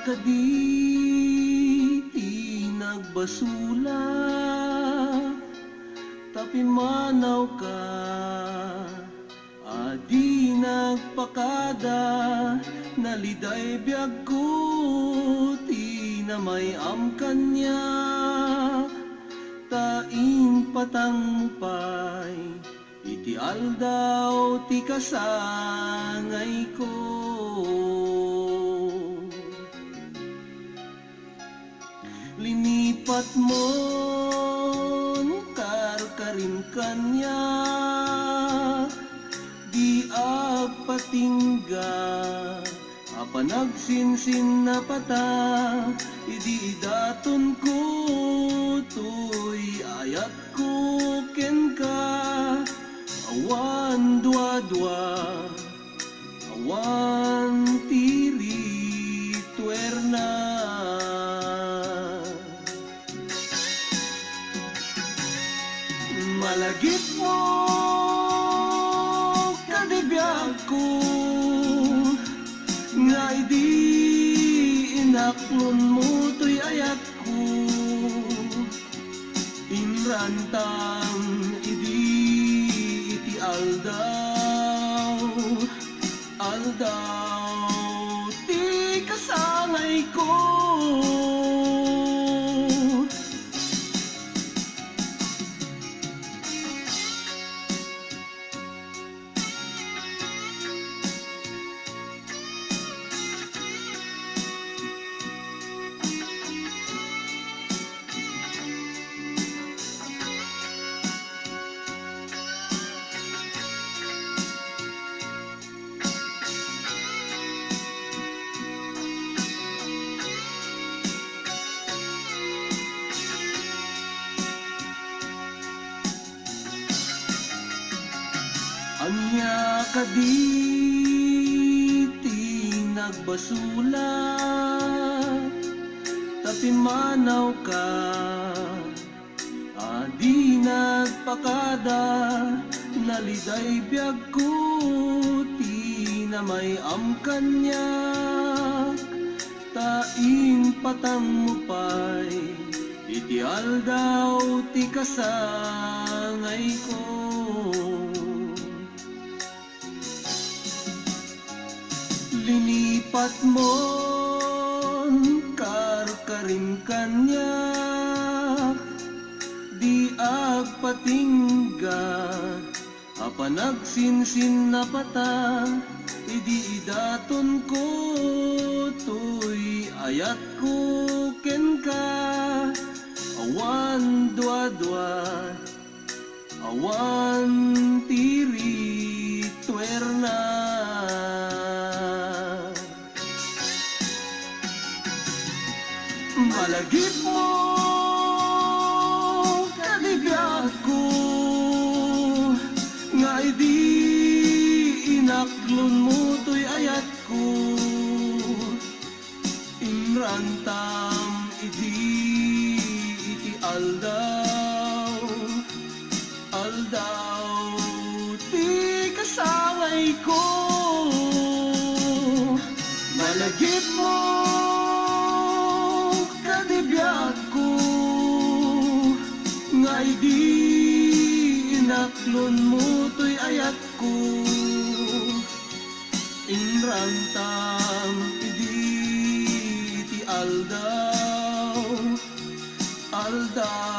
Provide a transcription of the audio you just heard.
kadi nagbasula, tapi manaw ka, adi nagpakada, naliday biyag ko, ti na may amkanya, taing patang pay, iti aldaw ti kasangay ko. Linipat mon karkarin kanya, di agpatingga, apa nagsinsin na pata, idi idaton ko, tuy ayat ko ken ka, awan dua-dua, awan tiri tuerna. Malagip mo kadibiyag ko, nga idi inaklon mo to'y ayat ko, inrantang iti aldaw, aldaw ti kasangay ko. Anya kadi ti nagbasula, tapi manaw ka, adi nagpakada, naliday biyag ko, ti na may amkanya, taing patang mo pay, iti aldaw ti kasangay ko. Linipat mon karkarin kanya, di agpatingga, apa nagsinsin na pata, idi idaton ko, tuy ayat ko ken ka, awan dua-dua, awan tiri tuerna. Malagip mo kadibiyag ko, nga idi inaklon mo to'y ayat ko, inrantam iti aldaw, aldaw ti kasangay ko. Malagip mo kadibiyag ko, nga idi inaklon mo to'y ayat ko, inrantang iti aldaw, aldaw